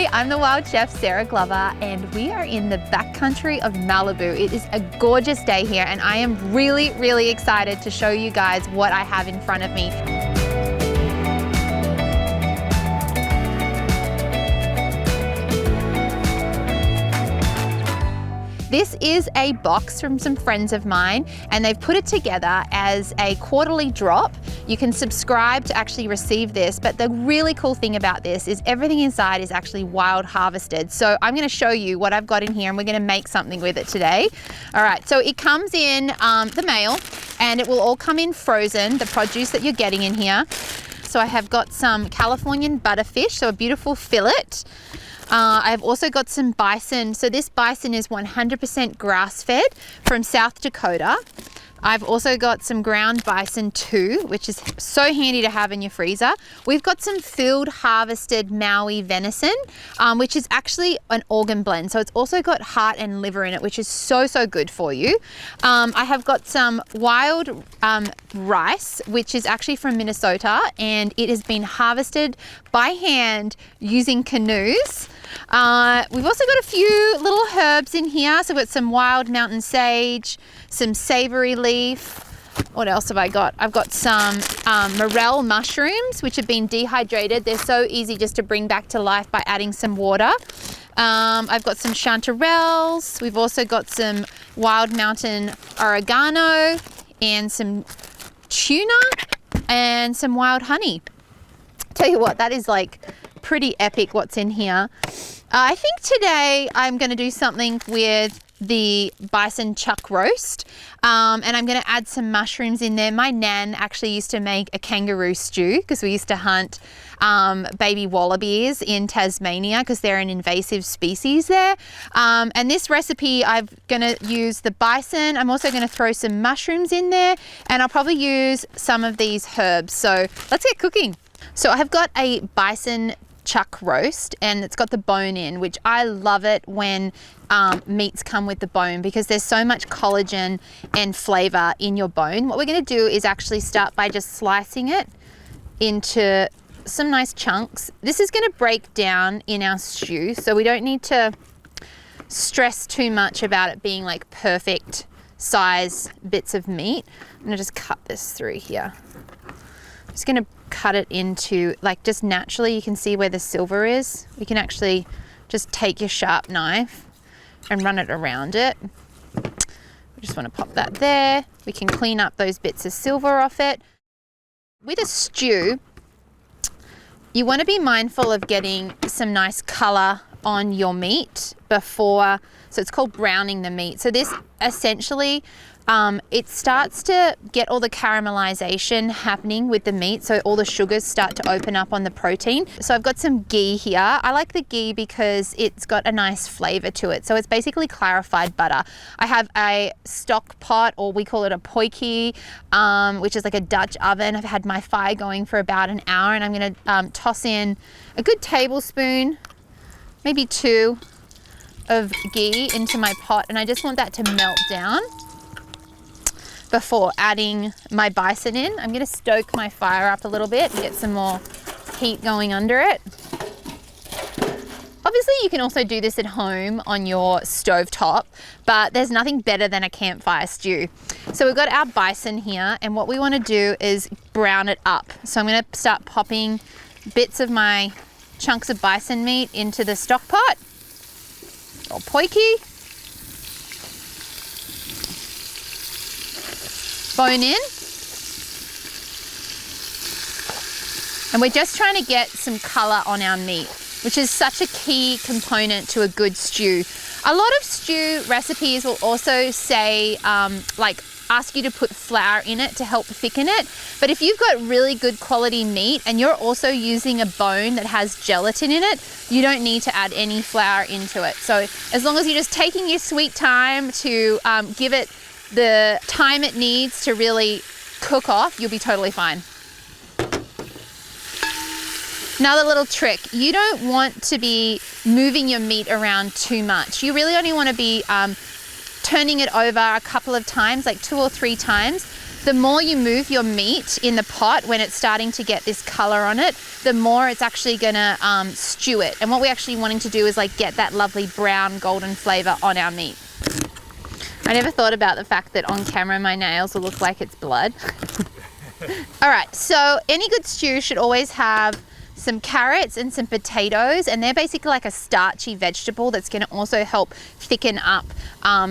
Hey, I'm the Wild Chef, Sarah Glover, and we are in the backcountry of Malibu. It is a gorgeous day here, and I am really, really excited to show you guys what I have in front of me. This is a box from some friends of mine, and they've put it together as a quarterly drop. You can subscribe to actually receive this, but the really cool thing about this is everything inside is actually wild harvested. So I'm going to show you what I've got in here, and we're going to make something with it today. All right, so it comes in the mail, and it will all come in frozen, the produce that you're getting in here. So I have got some Californian butterfish, so a beautiful fillet. I've also got some bison. So this bison is 100% grass-fed from South Dakota. I've also got some ground bison too, which is so handy to have in your freezer. We've got some field harvested Maui venison, which is actually an organ blend. So it's also got heart and liver in it, which is so, so good for you. I have got some wild rice, which is actually from Minnesota, and it has been harvested by hand using canoes. We've also got a few little herbs in here. So we've got some wild mountain sage, some savory leaf. What else have I got? I've got some morel mushrooms, which have been dehydrated. They're so easy just to bring back to life by adding some water. I've got some chanterelles. We've also got some wild mountain oregano and some tuna and some wild honey. Tell you what, that is like pretty epic what's in here. I think today I'm going to do something with the bison chuck roast, and I'm going to add some mushrooms in there. My nan actually used to make a kangaroo stew because we used to hunt baby wallabies in Tasmania because they're an invasive species there. And this recipe, I'm going to use the bison. I'm also going to throw some mushrooms in there, and I'll probably use some of these herbs. So let's get cooking. So I have got a bison chuck roast, and it's got the bone in, which I love it when meats come with the bone because there's so much collagen and flavor in your bone. What we're going to do is actually start by just slicing it into some nice chunks. This is going to break down in our stew, so we don't need to stress too much about it being like perfect size bits of meat. I'm going to just cut this through here. I'm just going to cut it into, like, just naturally you can see where the silver is. You can actually just take your sharp knife and run it around it. We just want to pop that there. We can clean up those bits of silver off it. With a stew, you want to be mindful of getting some nice color on your meat before, so it's called browning the meat. So this essentially it starts to get all the caramelization happening with the meat, so all the sugars start to open up on the protein. So I've got some ghee here. I like the ghee because it's got a nice flavor to it. So it's basically clarified butter. I have a stock pot, or we call it a poikie, which is like a Dutch oven. I've had my fire going for about an hour, and I'm going to toss in a good tablespoon, maybe 2 of ghee into my pot, and I just want that to melt down before adding my bison in. I'm going to stoke my fire up a little bit and get some more heat going under it. Obviously, you can also do this at home on your stovetop, but there's nothing better than a campfire stew. So we've got our bison here, and what we want to do is brown it up. So I'm going to start popping bits of my chunks of bison meat into the stock pot, or poikie. Bone in, and we're just trying to get some color on our meat, which is such a key component to a good stew. A lot of stew recipes will also say like ask you to put flour in it to help thicken it, but if you've got really good quality meat and you're also using a bone that has gelatin in it, you don't need to add any flour into it. So as long as you're just taking your sweet time to give it the time it needs to really cook off, you'll be totally fine. Another little trick, you don't want to be moving your meat around too much. You really only want to be turning it over a couple of times, like 2 or 3 times. The more you move your meat in the pot when it's starting to get this color on it, the more it's actually gonna stew it. And what we're actually wanting to do is like get that lovely brown golden flavor on our meat. I never thought about the fact that on camera my nails will look like it's blood. All right, so any good stew should always have some carrots and some potatoes, and they're basically like a starchy vegetable that's going to also help thicken up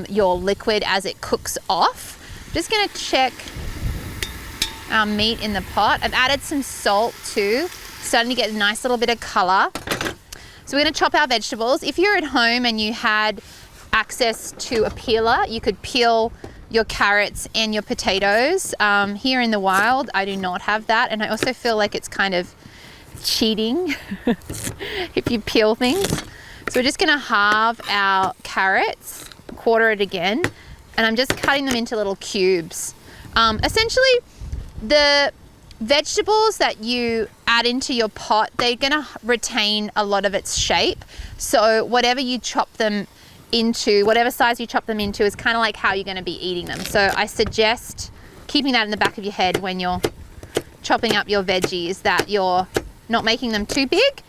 your liquid as it cooks off. I'm just going to check our meat in the pot. I've added some salt too, starting to get a nice little bit of color. So we're going to chop our vegetables. If you're at home and you had access to a peeler, you could peel your carrots and your potatoes. Here in the wild, I do not have that, and I also feel like it's kind of cheating if you peel things. So we're just going to halve our carrots, quarter it again, and I'm just cutting them into little cubes. Essentially, the vegetables that you add into your pot, they're going to retain a lot of its shape. So whatever you chop them into, whatever size you chop them into, is kind of like how you're going to be eating them. So I suggest keeping that in the back of your head when you're chopping up your veggies, that you're not making them too big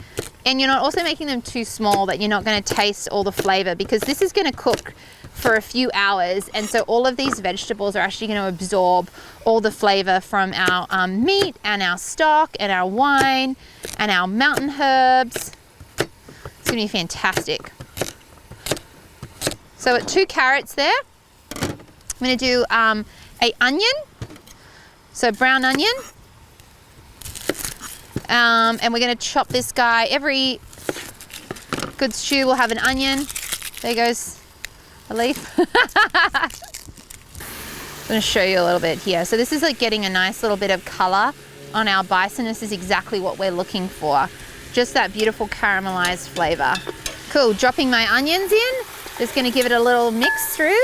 and you're not also making them too small, that you're not going to taste all the flavor, because this is going to cook for a few hours, and so all of these vegetables are actually going to absorb all the flavor from our meat and our stock and our wine and our mountain herbs. It's going to be fantastic. So at 2 carrots there, I'm going to do a onion, so brown onion, and we're going to chop this guy. Every good stew will have an onion. There goes a leaf. I'm going to show you a little bit here. So this is like getting a nice little bit of color on our bison. This is exactly what we're looking for. Just that beautiful caramelized flavor. Cool, dropping my onions in. Just going to give it a little mix through.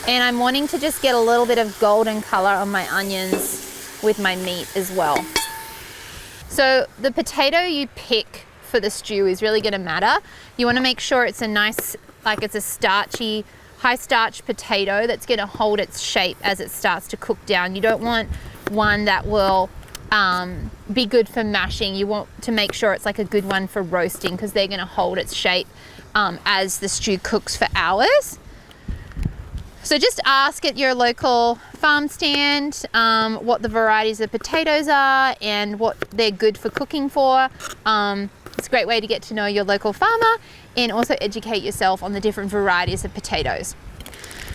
And I'm wanting to just get a little bit of golden color on my onions with my meat as well. So the potato you pick for the stew is really going to matter. You want to make sure it's a nice, like it's a starchy, high starch potato that's going to hold its shape as it starts to cook down. You don't want one that will be good for mashing. You want to make sure it's like a good one for roasting, because they're going to hold its shape as the stew cooks for hours. So just ask at your local farm stand what the varieties of potatoes are and what they're good for cooking for. It's a great way to get to know your local farmer and also educate yourself on the different varieties of potatoes.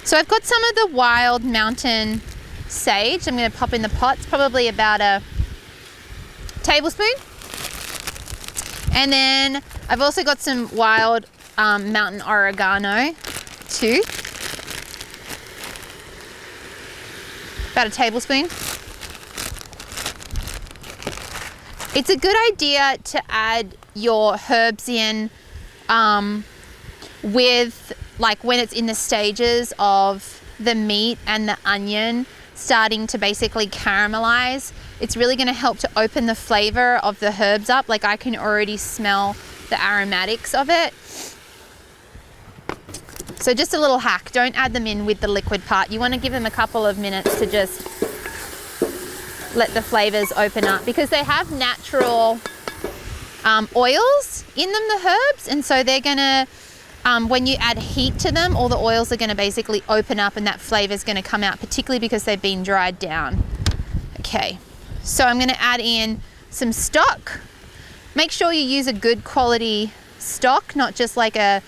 So I've got some of the wild mountain sage I'm going to pop in the pot. It's probably about a tablespoon. And then I've also got some wild mountain oregano too. About a tablespoon. It's a good idea to add your herbs in with, like, when it's in the stages of the meat and the onion starting to basically caramelize. It's really going to help to open the flavor of the herbs up. Like, I can already smell the aromatics of it. So just a little hack, don't add them in with the liquid part. You want to give them a couple of minutes to just let the flavors open up, because they have natural oils in them, the herbs, and so they're gonna, when you add heat to them, all the oils are gonna basically open up and that flavor is gonna come out, particularly because they've been dried down. Okay, so I'm gonna add in some stock. Make sure you use a good quality stock, not just like a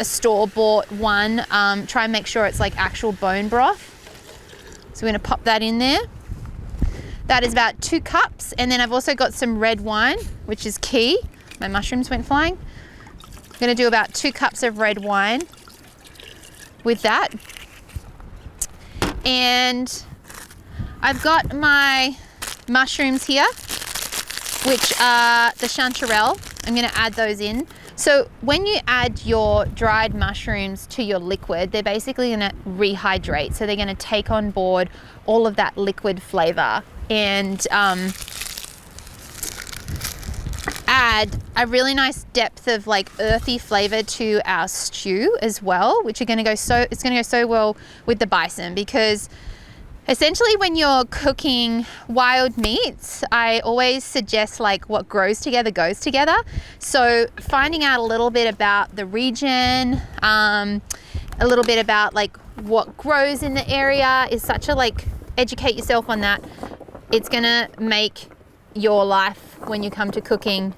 store-bought one. Try and make sure it's like actual bone broth. So we're going to pop that in there. That is about 2 cups. And then I've also got some red wine, which is key. My mushrooms went flying. I'm going to do about 2 cups of red wine with that. And I've got my mushrooms here, which are the chanterelle. I'm going to add those in. So when you add your dried mushrooms to your liquid, they're basically going to rehydrate. So they're going to take on board all of that liquid flavor and add add a really nice depth of like earthy flavor to our stew as well, which it's gonna go so well with the bison, because essentially when you're cooking wild meats, I always suggest like what grows together goes together. So finding out a little bit about the region, a little bit about like what grows in the area is such a like, educate yourself on that. It's gonna make your life when you come to cooking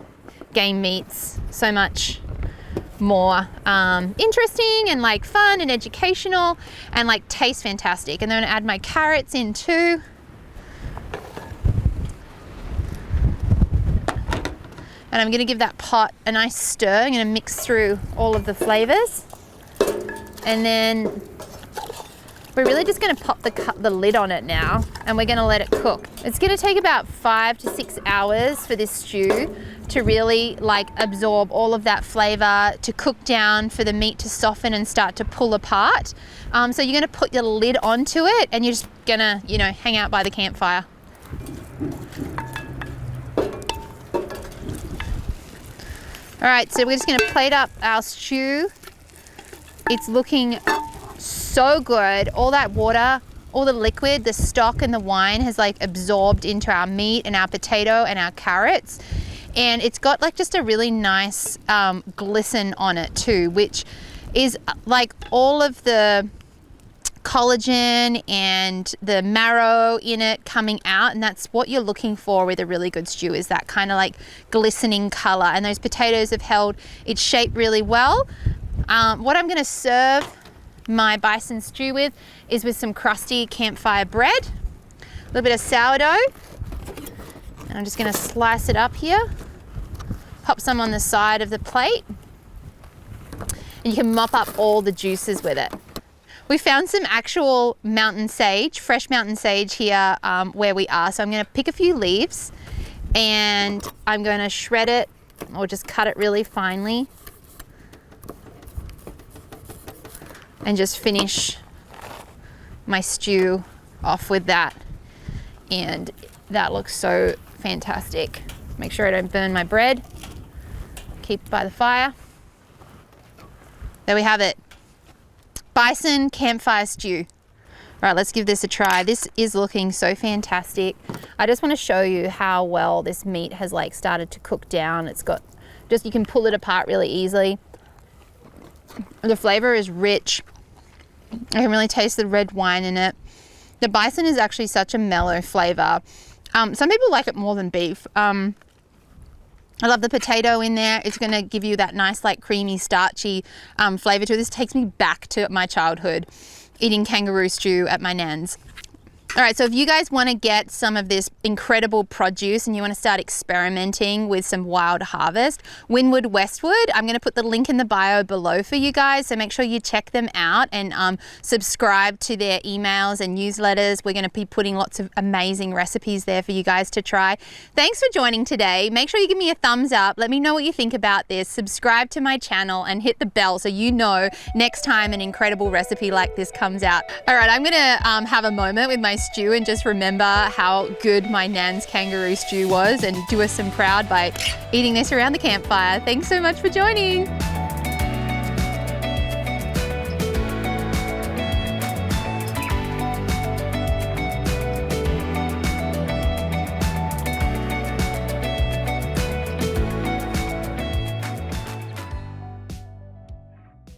game meats so much more interesting and like fun and educational and like taste fantastic. And then I'm gonna add my carrots in too. And I'm gonna give that pot a nice stir. I'm gonna mix through all of the flavors. And then we're really just gonna pop the lid on it now, and we're gonna let it cook. It's gonna take about 5 to 6 hours for this stew to really like absorb all of that flavor, to cook down, for the meat to soften and start to pull apart. So you're gonna put your lid onto it and you're just gonna, you know, hang out by the campfire. All right, so we're just gonna plate up our stew. It's looking so good. All that water, all the liquid, the stock and the wine has like absorbed into our meat and our potato and our carrots. And it's got like just a really nice glisten on it too, which is like all of the collagen and the marrow in it coming out, and that's what you're looking for with a really good stew, is that kind of like glistening color. And those potatoes have held its shape really well. What I'm gonna serve my bison stew with is with some crusty campfire bread, a little bit of sourdough, and I'm just gonna slice it up here, pop some on the side of the plate, and you can mop up all the juices with it. We found some actual mountain sage, fresh mountain sage here where we are, so I'm gonna pick a few leaves and I'm gonna shred it or just cut it really finely and just finish my stew off with that. And that looks so fantastic. Make sure I don't burn my bread. Keep it by the fire. There we have it. Bison campfire stew. All right, let's give this a try. This is looking so fantastic. I just want to show you how well this meat has like started to cook down. It's got, just, you can pull it apart really easily. The flavor is rich. I can really taste the red wine in it. The bison is actually such a mellow flavor. Some people like it more than beef. I love the potato in there. It's gonna give you that nice like creamy starchy flavor to it. This takes me back to my childhood, eating kangaroo stew at my nan's. All right, so if you guys want to get some of this incredible produce and you want to start experimenting with some wild harvest, Wynwood Westwood, I'm going to put the link in the bio below for you guys, so make sure you check them out and subscribe to their emails and newsletters. We're going to be putting lots of amazing recipes there for you guys to try. Thanks for joining today. Make sure you give me a thumbs up. Let me know what you think about this. Subscribe to my channel and hit the bell so you know next time an incredible recipe like this comes out. All right, I'm going to have a moment with my stew and just remember how good my nan's kangaroo stew was and do us some proud by eating this around the campfire. Thanks so much for joining.